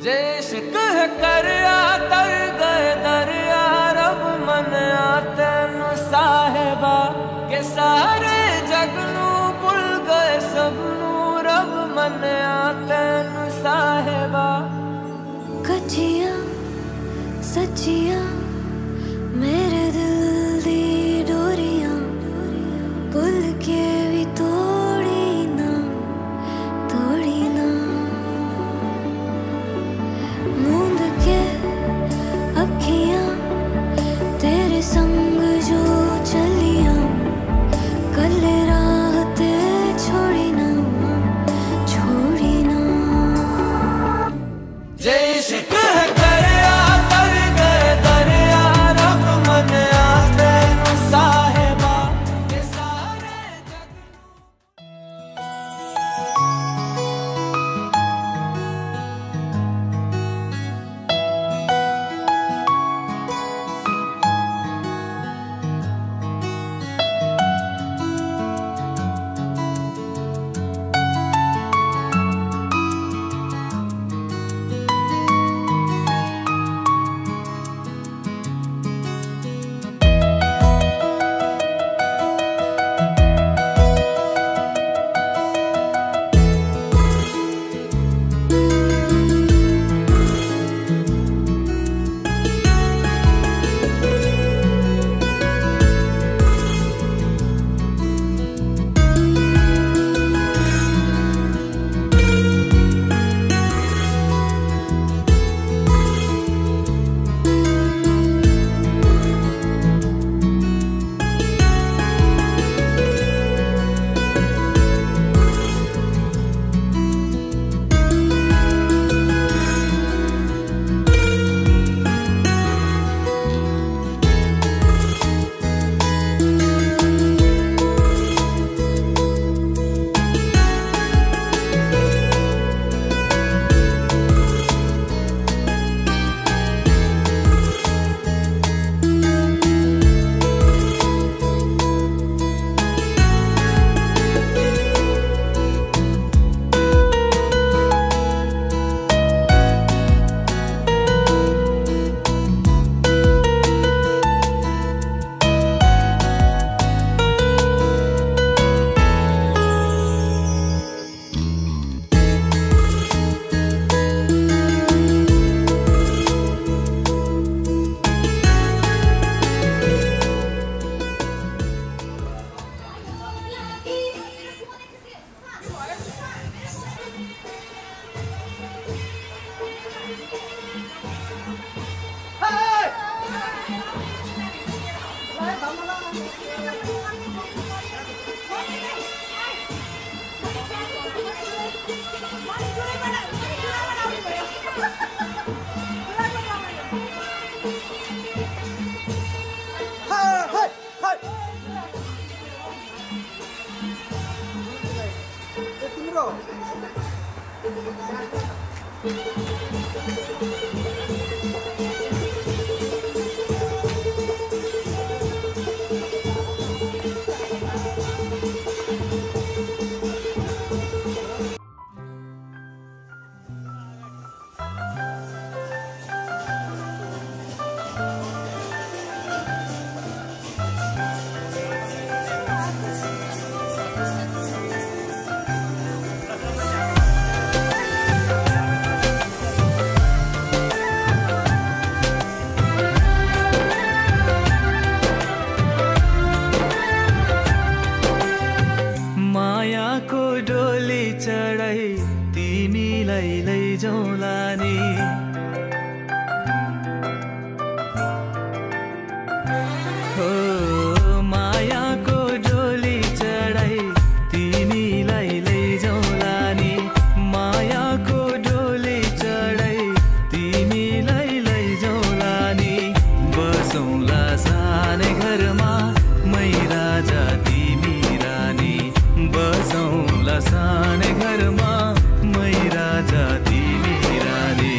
इश्क है करया तर गए दरिया रब मनिया तेनू साहिबा के सारे जग नू भुल गए सबनू रब मनिया तेनू साहिबा। कच्चियां सच्चियां मेरे दिल दी डोरियां भुल के भी तोड़ी ना मूंद के अखियां तेरे संग जो चलियां कल राह ते छोड़ी ना जे इश्क है करया तर गए दरिया रब मनिया तेनू साहिबा के सारे साने घर मा मै राजा तिमी रानी।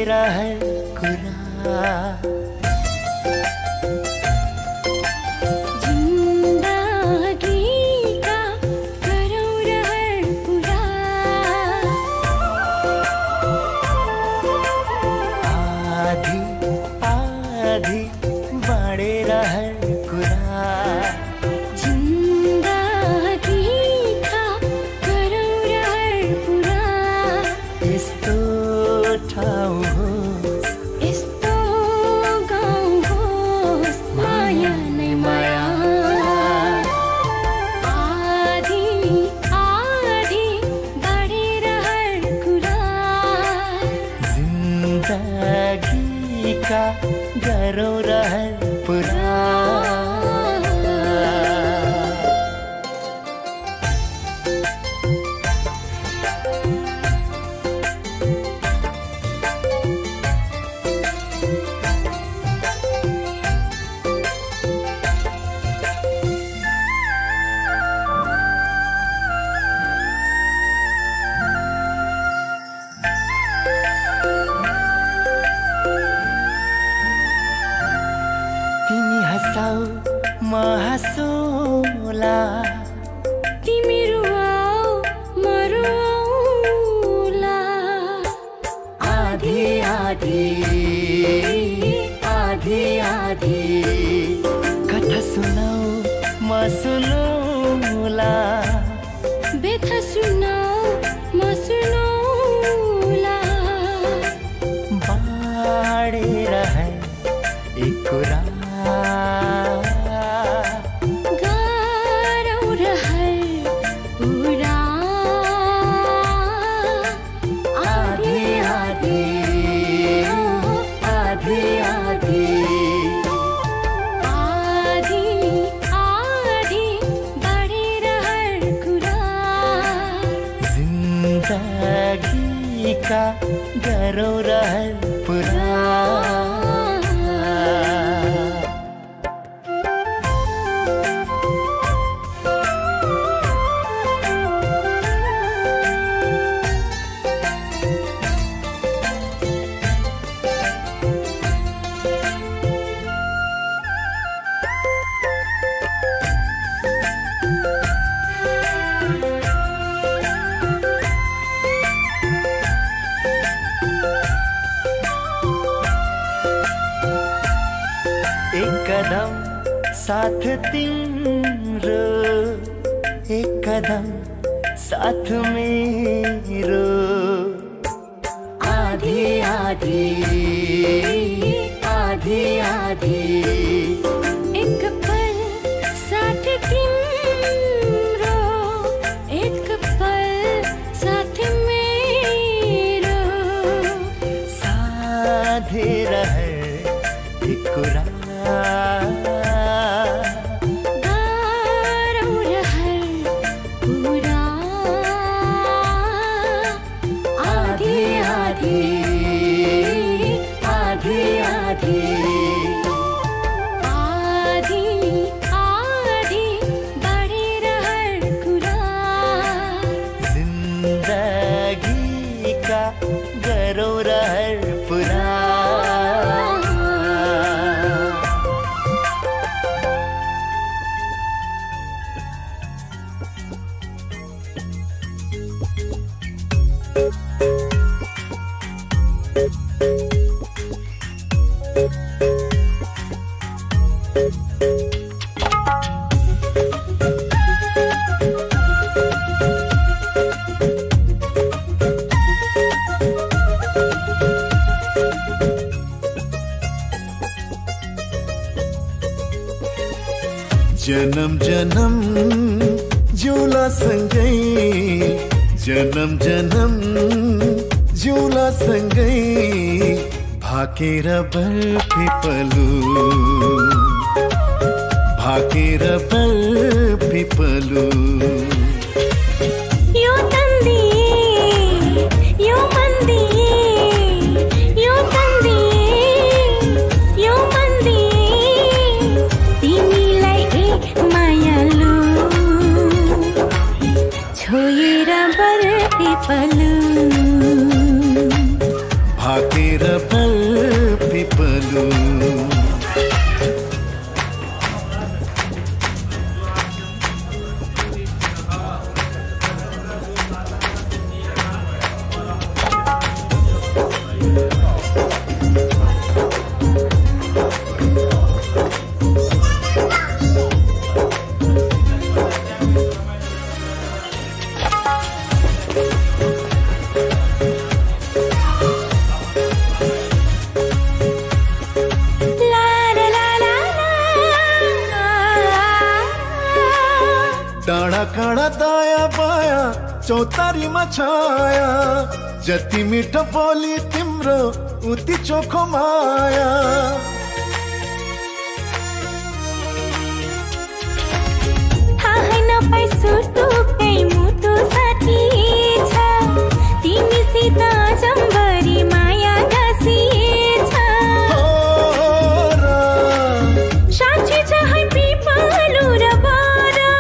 रहर कुरा गरौँ रहर पुरा हाँसौला तिमी रुवाऊ म रुवाऊला आधी आधी आधी आधी कथा सुनाऊ म सुनौला बेथा सुनाऊ म सुनौला बाडेर है एक कुरा गरौँ रहर पुरा कदम साथ तिम्रो एक कदम साथ मेरो आधी आधी आधी आधी एक पल साथ तिम्रो एक पल साथ मेरो साधे रहे एक कुरा गरौँ रहर पुरा आधी आधी आधी आधी आधी आधी बढे रहर कुरा जिन्दगी का गरौँ रहर पुरा जन्म जन्म जिउला सँगै जन्म जन्म जिउला सँगै भाकेर बलपिपलु भाकेर बलपिपलु यो तन्दी यो मन्दी यो तन्दी यो मन्दी तिमीलाई मायालु छोएर बलपिपलु भाकेर पर पिपलू डाँडा काँडा दाया बाया चौतारीमा छाया जति मिठो बोली तिम्रो उति चोखो माया थाहै नपाई सुटुकै मुटु साथी छ तिमीसित जम्बरी माया गाँसिएछ साँच्ची छ है पिपलु र बारा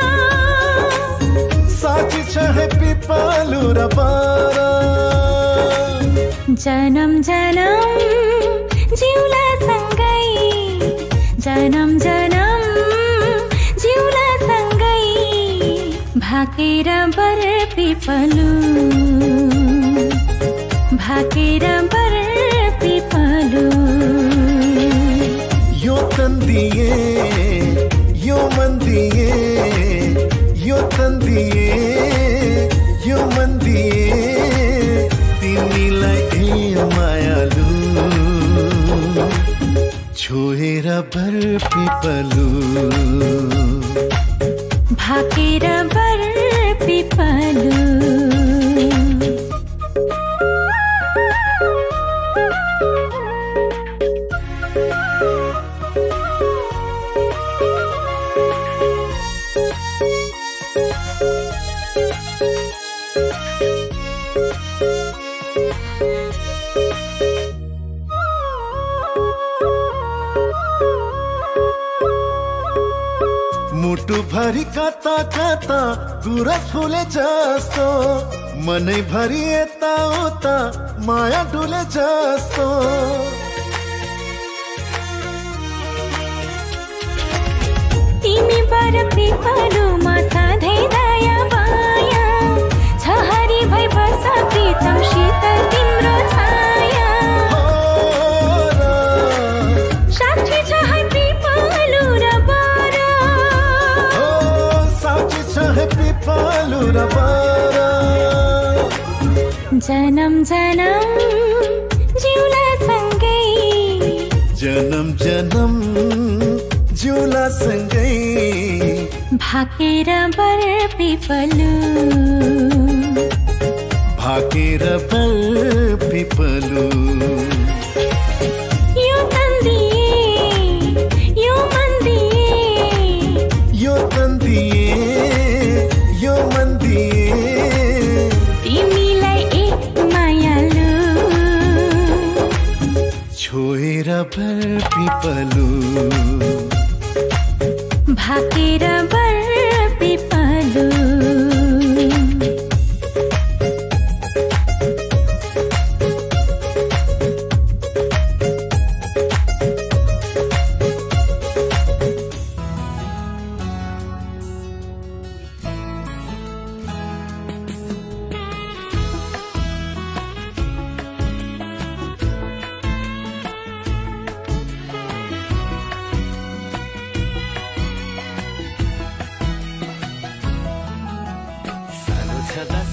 साँच्ची छ है पिपलु र बारा जन्म जन्म जिउला सँगै जन्म जन्म जिउला सँगै भाकेर बर पिपलु भाकेर बर पिपलु यो तन दिए यो मन दिए यो तन दिए यो मन दिए तिमीलाई ए मायालु छोएर बर पिपलु भाकेर बर पिपलु मुटु भरि कता कता गुरस फुले जस्तो मनै भरि यता उता माया डुले जस्तो तिमी बर पिपलुमा सधैँ दया माया छ हरि भई बस प्रीतम शीतल तिम्रो छाया साक्षी छ है पिपलु र बारा साक्षी छ है पिपलु र बारा जन्म जन्म जिउला सँगै जन्म जन्म जिउला सँगै भाकेर बर पिपलु भाकेर बर पिपलु यो तन दिए यो मन दिए यो तन दिए यो मन दिए तिमीलाई एक मायालु छोएर बर पिपलु भाकेर बर पिपलु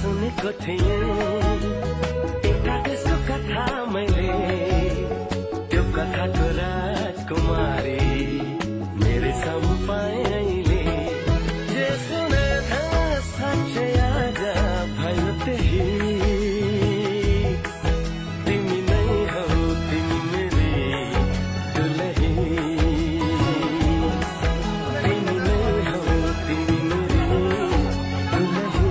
सुनेको थिएँ एउटा त्यसको कथा मैले त्यो कथाको राजकुमारी मेरो सम्पाएँ अहिले जे सुने था साँच्चै आज भयो त्यही तिमी नै हौ तिमी मेरी दुलही तिमी नै हौ तिमी मेरी दुलही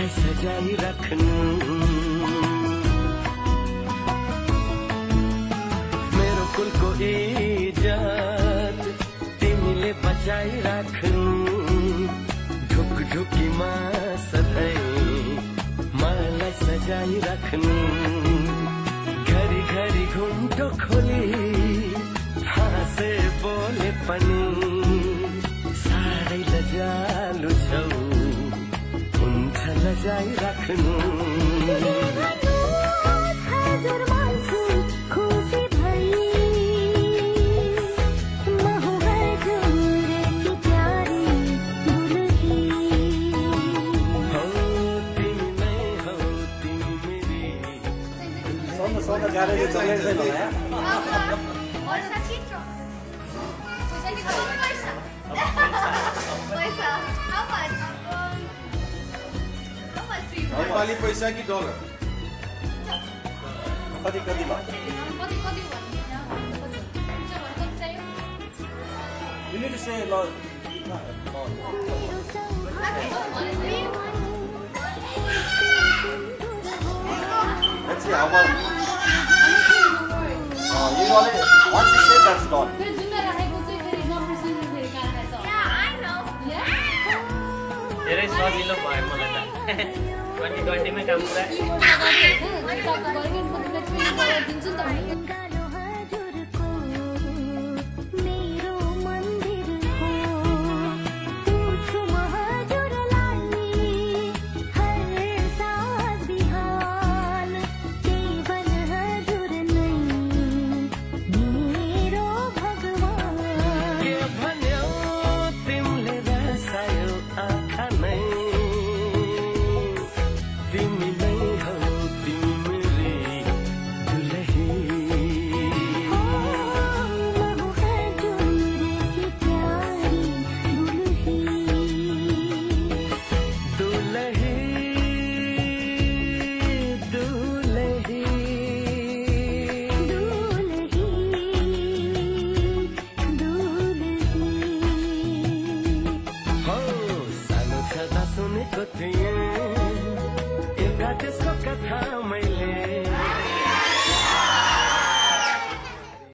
मलाई सजाई राख्नु मेरो कुलको इज्जत तिमीले बचाई राख्नु ढुकढुकीमा सधैँ मलाई सजाई राख्नु घरी घरी घुम्टो खोली हाँसे बोले पनि साह्रै लजालु छौ हुन्छ लजाई राख्नु नेपाली पैसा कि डलर कति कति भयो You need to say a lot. Let's see how much. You already, once you say that's done. धेरै सजिलो भयो मलाई त 2020 मै काम पुरा सुनेको थिएँ एउटा त्यसको कथा